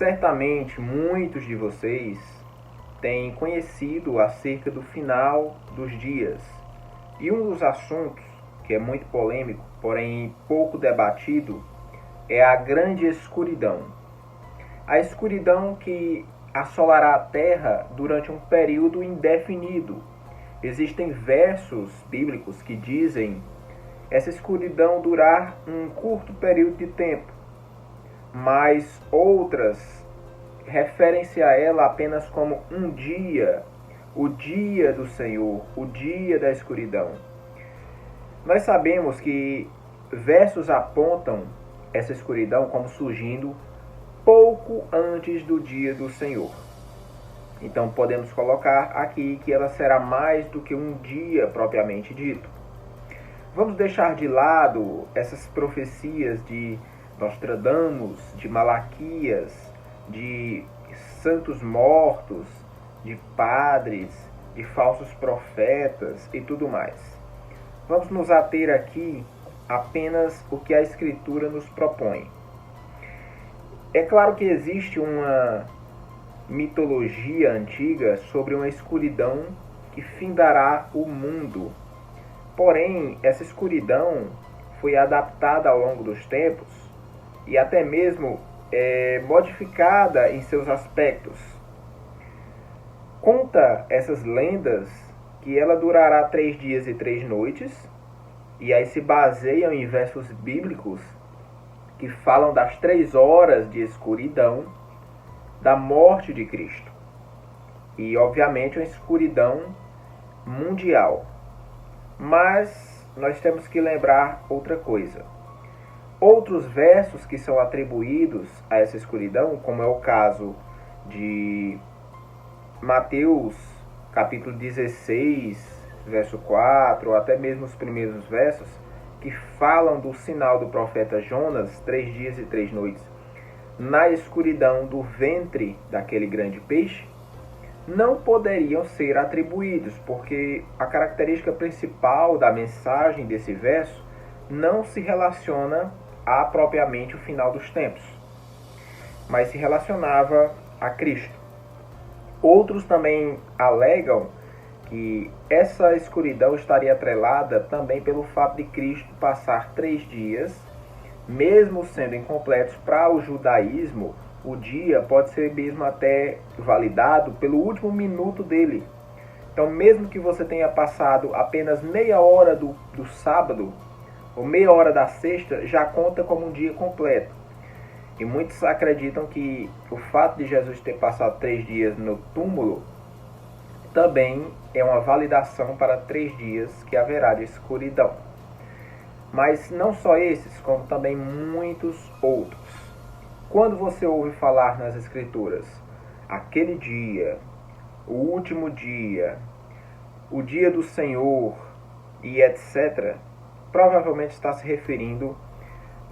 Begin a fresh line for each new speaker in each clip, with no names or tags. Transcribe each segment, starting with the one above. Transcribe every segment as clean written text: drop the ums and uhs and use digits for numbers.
Certamente muitos de vocês têm conhecido acerca do final dos dias. E um dos assuntos que é muito polêmico, porém pouco debatido, é a grande escuridão. A escuridão que assolará a Terra durante um período indefinido. Existem versos bíblicos que dizem essa escuridão durar um curto período de tempo, mas outras referem-se a ela apenas como um dia, o dia do Senhor, o dia da escuridão. Nós sabemos que versos apontam essa escuridão como surgindo pouco antes do dia do Senhor. Então podemos colocar aqui que ela será mais do que um dia propriamente dito. Vamos deixar de lado essas profecias de Nostradamus, de Malaquias, de santos mortos, de padres, de falsos profetas e tudo mais. Vamos nos ater aqui apenas o que a Escritura nos propõe. É claro que existe uma mitologia antiga sobre uma escuridão que findará o mundo. Porém, essa escuridão foi adaptada ao longo dos tempos e até mesmo modificada em seus aspectos. Conta essas lendas que ela durará 3 dias e 3 noites, e aí se baseiam em versos bíblicos que falam das 3 horas de escuridão da morte de Cristo. E obviamente uma escuridão mundial. Mas nós temos que lembrar outra coisa. Outros versos que são atribuídos a essa escuridão, como é o caso de Mateus capítulo 16, verso 4, ou até mesmo os primeiros versos, que falam do sinal do profeta Jonas, 3 dias e 3 noites, na escuridão do ventre daquele grande peixe, não poderiam ser atribuídos, porque a característica principal da mensagem desse verso não se relaciona a propriamente o final dos tempos, mas se relacionava a Cristo. Outros também alegam que essa escuridão estaria atrelada também pelo fato de Cristo passar 3 dias, mesmo sendo incompletos para o judaísmo. O dia pode ser mesmo até validado pelo último minuto dele. Então, mesmo que você tenha passado apenas meia hora do sábado, ou meia hora da sexta, já conta como um dia completo. E muitos acreditam que o fato de Jesus ter passado 3 dias no túmulo também é uma validação para 3 dias que haverá de escuridão. Mas não só esses, como também muitos outros. Quando você ouve falar nas Escrituras, aquele dia, o último dia, o dia do Senhor e etc., provavelmente está se referindo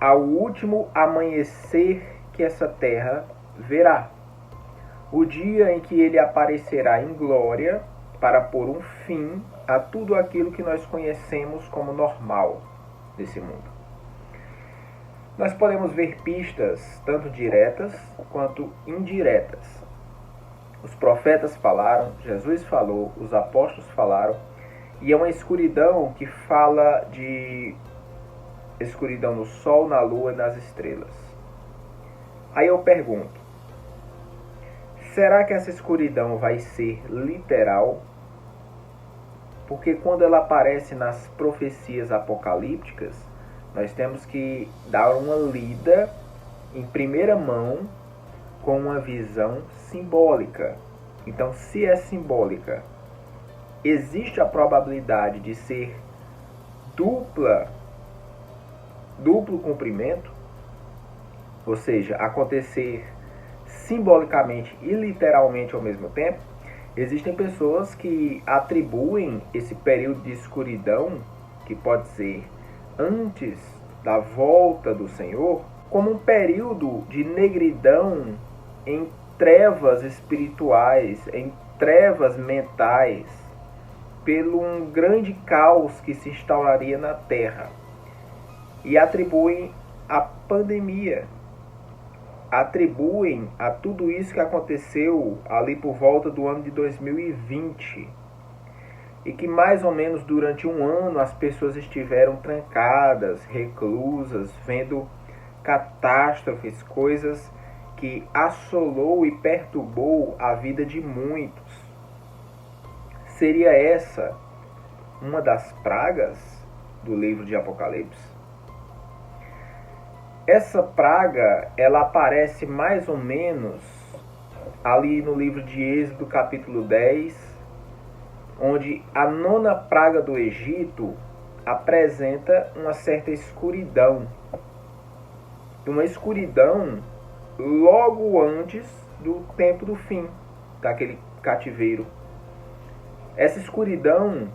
ao último amanhecer que essa terra verá. O dia em que ele aparecerá em glória para pôr um fim a tudo aquilo que nós conhecemos como normal desse mundo. Nós podemos ver pistas tanto diretas quanto indiretas. Os profetas falaram, Jesus falou, os apóstolos falaram, e é uma escuridão que fala de escuridão no sol, na lua e nas estrelas. Aí eu pergunto, será que essa escuridão vai ser literal? Porque quando ela aparece nas profecias apocalípticas, nós temos que dar uma lida em primeira mão com uma visão simbólica. Então, se é simbólica, existe a probabilidade de ser duplo cumprimento, ou seja, acontecer simbolicamente e literalmente ao mesmo tempo. Existem pessoas que atribuem esse período de escuridão, que pode ser antes da volta do Senhor, como um período de negridão em trevas espirituais, em trevas mentais, pelo um grande caos que se instauraria na Terra. E atribuem a pandemia. atribuem a tudo isso que aconteceu ali por volta do ano de 2020 e que mais ou menos durante um ano as pessoas estiveram trancadas, reclusas, vendo catástrofes, coisas que assolou e perturbou a vida de muitos. Seria essa uma das pragas do livro de Apocalipse? Essa praga, ela aparece mais ou menos ali no livro de Êxodo, capítulo 10, onde a 9ª praga do Egito apresenta uma certa escuridão. Uma escuridão logo antes do tempo do fim daquele cativeiro. Essa escuridão,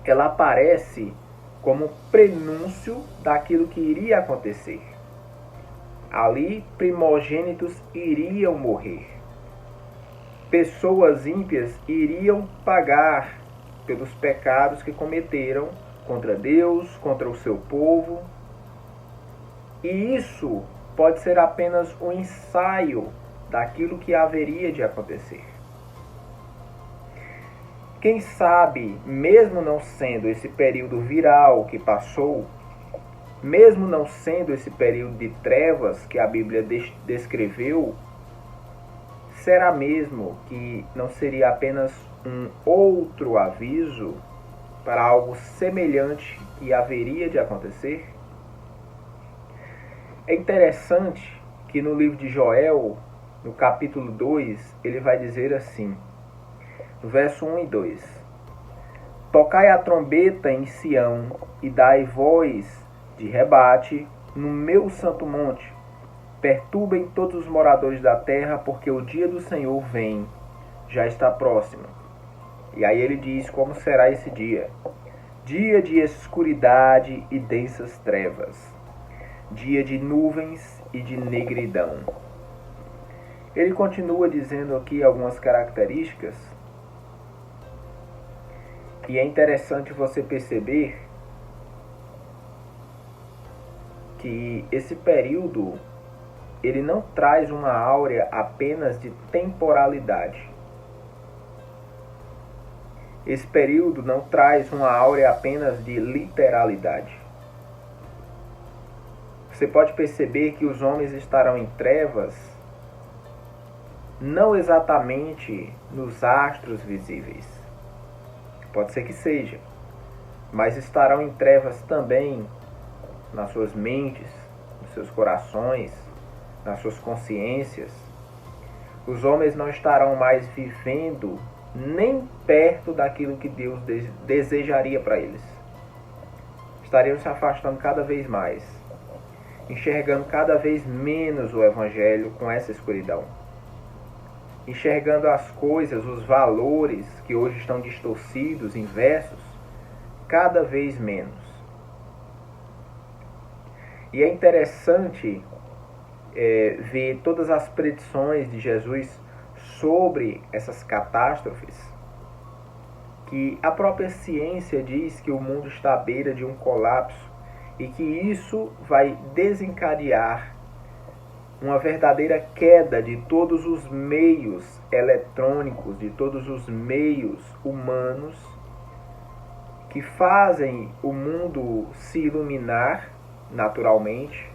ela aparece como prenúncio daquilo que iria acontecer. Ali, primogênitos iriam morrer. Pessoas ímpias iriam pagar pelos pecados que cometeram contra Deus, contra o seu povo. E isso pode ser apenas um ensaio daquilo que haveria de acontecer. Quem sabe, mesmo não sendo esse período viral que passou, mesmo não sendo esse período de trevas que a Bíblia descreveu, será mesmo que não seria apenas um outro aviso para algo semelhante que haveria de acontecer? É interessante que no livro de Joel, no capítulo 2, ele vai dizer assim, no verso 1 e 2: Tocai a trombeta em Sião e dai voz de rebate no meu santo monte. Perturbem todos os moradores da terra, porque o dia do Senhor vem, já está próximo. E aí ele diz como será esse dia. Dia de escuridade e densas trevas. Dia de nuvens e de negridão. Ele continua dizendo aqui algumas características. E é interessante você perceber que esse período, ele não traz uma áurea apenas de temporalidade. Esse período não traz uma áurea apenas de literalidade. Você pode perceber que os homens estarão em trevas, não exatamente nos astros visíveis. Pode ser que seja, mas estarão em trevas também nas suas mentes, nos seus corações, nas suas consciências. Os homens não estarão mais vivendo nem perto daquilo que Deus desejaria para eles. Estariam se afastando cada vez mais, enxergando cada vez menos o Evangelho com essa escuridão, enxergando as coisas, os valores que hoje estão distorcidos, inversos, cada vez menos. E é interessante ver todas as predições de Jesus sobre essas catástrofes, que a própria ciência diz que o mundo está à beira de um colapso e que isso vai desencadear uma verdadeira queda de todos os meios eletrônicos, de todos os meios humanos que fazem o mundo se iluminar naturalmente,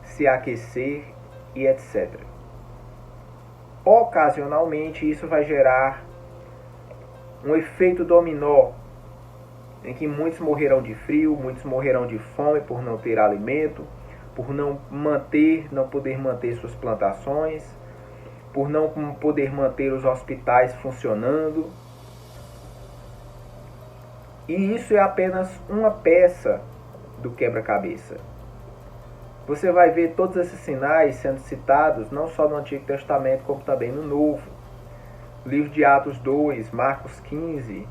se aquecer e etc. Ocasionalmente isso vai gerar um efeito dominó, em que muitos morrerão de frio, muitos morrerão de fome por não ter alimento, por não poder manter suas plantações, por não poder manter os hospitais funcionando. E isso é apenas uma peça do quebra-cabeça. Você vai ver todos esses sinais sendo citados não só no Antigo Testamento, como também no Novo. Livro de Atos 2, Marcos 15,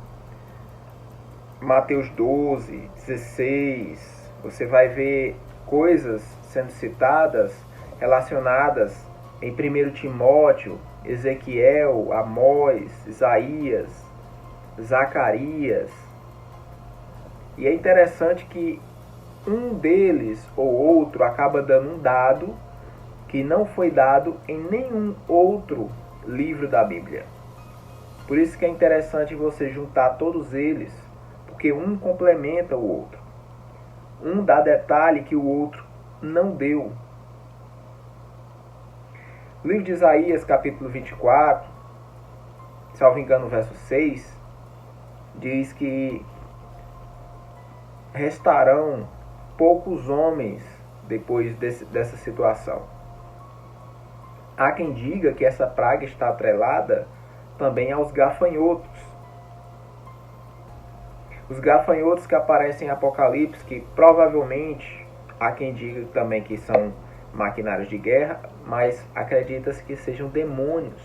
Mateus 12, 16. Você vai ver coisas sendo citadas relacionadas em 1 Timóteo, Ezequiel, Amós, Isaías, Zacarias. E é interessante que um deles ou outro acaba dando um dado que não foi dado em nenhum outro livro da Bíblia. Por isso que é interessante você juntar todos eles, porque um complementa o outro. Um dá detalhe que o outro não deu. O livro de Isaías, capítulo 24, salvo engano, verso 6, diz que restarão poucos homens depois dessa situação. Há quem diga que essa praga está atrelada também aos gafanhotos. Os gafanhotos que aparecem em Apocalipse, que provavelmente há quem diga também que são maquinários de guerra, mas acredita-se que sejam demônios.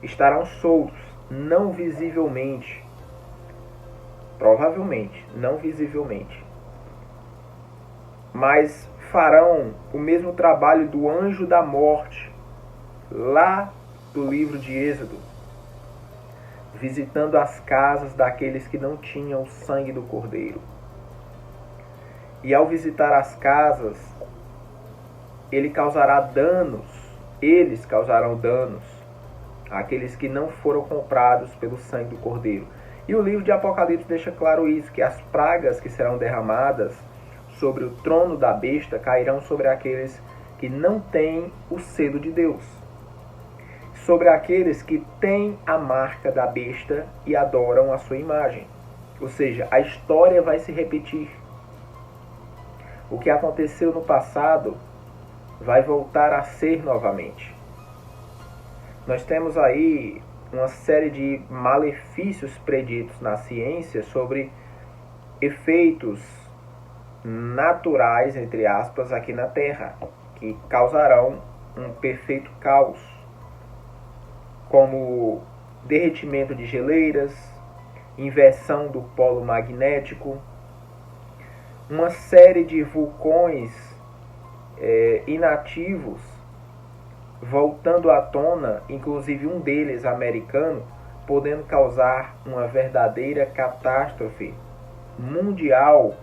Estarão soltos, não visivelmente. Provavelmente, não visivelmente. Mas farão o mesmo trabalho do anjo da morte, lá do livro de Êxodo, visitando as casas daqueles que não tinham o sangue do Cordeiro. E ao visitar as casas, eles causarão danos àqueles que não foram comprados pelo sangue do Cordeiro. E o livro de Apocalipse deixa claro isso, que as pragas que serão derramadas sobre o trono da besta cairão sobre aqueles que não têm o selo de Deus, sobre aqueles que têm a marca da besta e adoram a sua imagem. Ou seja, a história vai se repetir. O que aconteceu no passado vai voltar a ser novamente. Nós temos aí uma série de malefícios preditos na ciência sobre efeitos naturais, entre aspas, aqui na Terra, que causarão um perfeito caos, como derretimento de geleiras, inversão do polo magnético, uma série de vulcões inativos voltando à tona, inclusive um deles americano, podendo causar uma verdadeira catástrofe mundial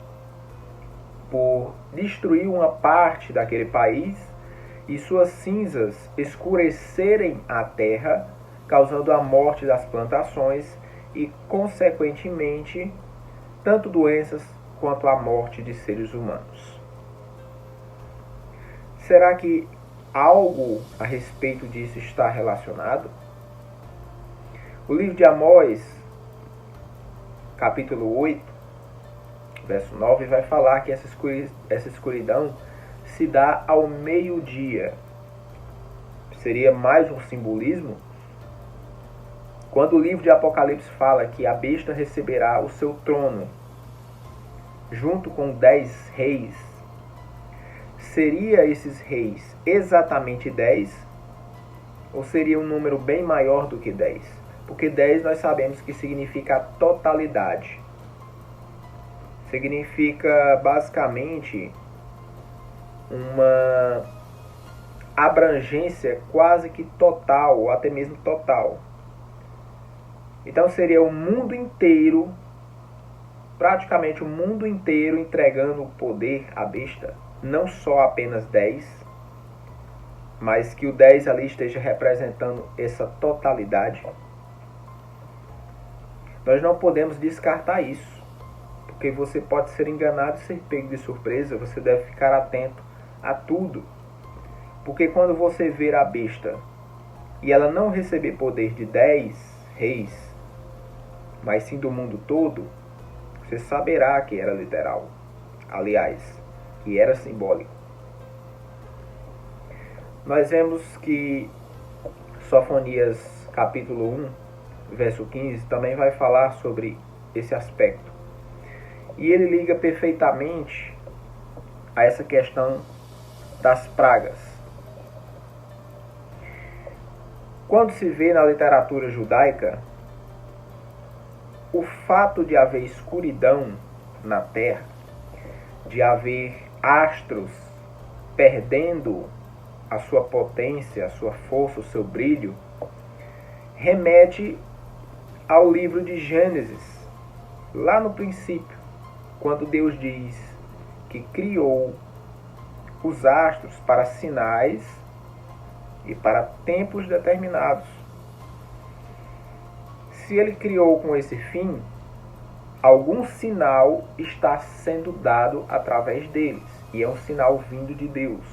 por destruir uma parte daquele país e suas cinzas escurecerem a terra, causando a morte das plantações e, consequentemente, tanto doenças quanto a morte de seres humanos. Será que algo a respeito disso está relacionado? O livro de Amós, capítulo 8, verso 9, vai falar que essa escuridão se dá ao meio-dia. Seria mais um simbolismo? Quando o livro de Apocalipse fala que a besta receberá o seu trono, junto com 10 reis, seria esses reis exatamente 10? Ou seria um número bem maior do que 10? Porque 10 nós sabemos que significa a totalidade. Significa basicamente uma abrangência quase que total, ou até mesmo total. Então seria o mundo inteiro, praticamente o mundo inteiro, entregando o poder à besta. Não só apenas 10, mas que o 10 ali esteja representando essa totalidade. Nós não podemos descartar isso, porque você pode ser enganado e ser pego de surpresa. Você deve ficar atento a tudo, porque quando você ver a besta e ela não receber poder de 10 reis, mas sim do mundo todo, você saberá que era literal. Aliás, que era simbólico. Nós vemos que Sofonias capítulo 1, verso 15, também vai falar sobre esse aspecto. E ele liga perfeitamente a essa questão das pragas. Quando se vê na literatura judaica o fato de haver escuridão na terra, de haver astros perdendo a sua potência, a sua força, o seu brilho, remete ao livro de Gênesis, lá no princípio, quando Deus diz que criou os astros para sinais e para tempos determinados. Se ele criou com esse fim, algum sinal está sendo dado através deles, e é um sinal vindo de Deus.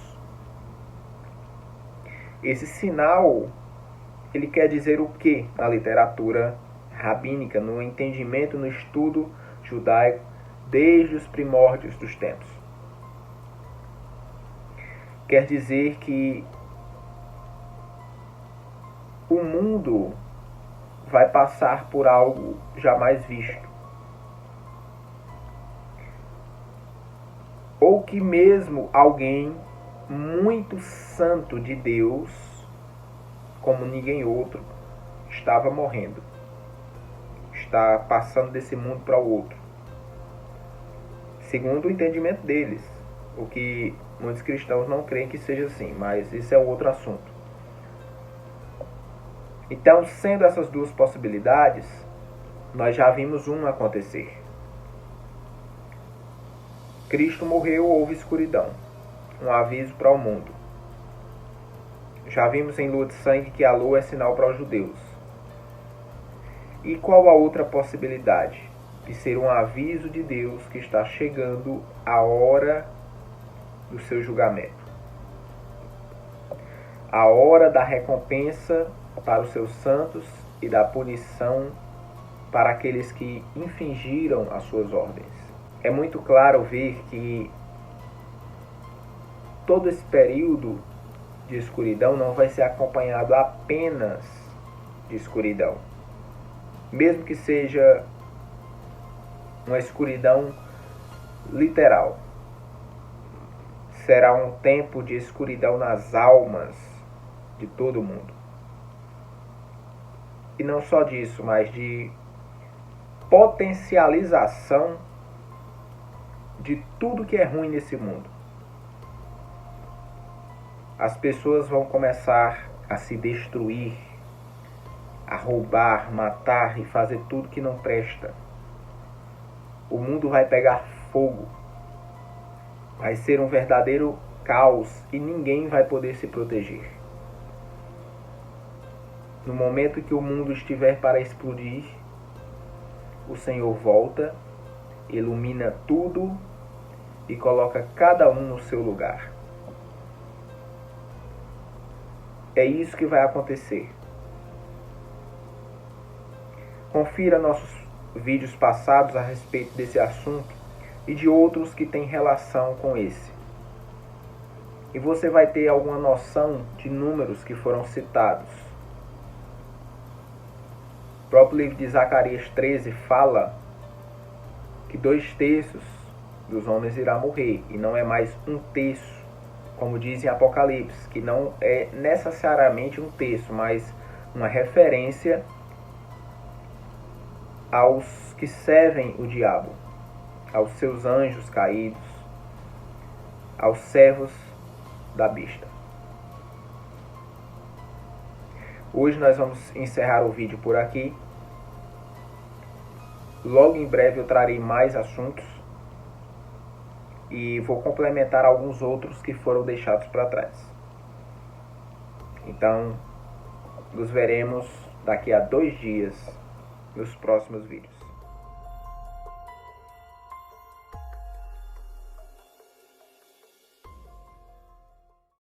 Esse sinal, ele quer dizer o que na literatura rabínica, no entendimento, no estudo judaico, desde os primórdios dos tempos? Quer dizer que o mundo vai passar por algo jamais visto. Ou que mesmo alguém muito santo de Deus, como ninguém outro, estava morrendo. Está passando desse mundo para o outro. Segundo o entendimento deles. O que muitos cristãos não creem que seja assim, mas isso é um outro assunto. Então, sendo essas duas possibilidades, nós já vimos uma acontecer. Cristo morreu, houve escuridão. Um aviso para o mundo. Já vimos em Lua de Sangue que a lua é sinal para os judeus. E qual a outra possibilidade? De ser um aviso de Deus que está chegando a hora do seu julgamento. A hora da recompensa para os seus santos e da punição para aqueles que infringiram as suas ordens. É muito claro ver que todo esse período de escuridão não vai ser acompanhado apenas de escuridão. Mesmo que seja uma escuridão literal. Será um tempo de escuridão nas almas de todo mundo. E não só disso, mas de potencialização de tudo que é ruim nesse mundo. As pessoas vão começar a se destruir, a roubar, matar e fazer tudo que não presta. O mundo vai pegar fogo. Vai ser um verdadeiro caos e ninguém vai poder se proteger. No momento que o mundo estiver para explodir, o Senhor volta, ilumina tudo e coloca cada um no seu lugar. É isso que vai acontecer. Confira nossos vídeos passados a respeito desse assunto e de outros que têm relação com esse. E você vai ter alguma noção de números que foram citados. O próprio livro de Zacarias 13 fala que 2/3 dos homens irá morrer, e não é mais 1/3, como diz em Apocalipse, que não é necessariamente 1/3, mas uma referência aos que servem o diabo, aos seus anjos caídos, aos servos da besta. Hoje nós vamos encerrar o vídeo por aqui. Logo em breve eu trarei mais assuntos e vou complementar alguns outros que foram deixados para trás. Então, nos veremos daqui a 2 dias nos próximos vídeos.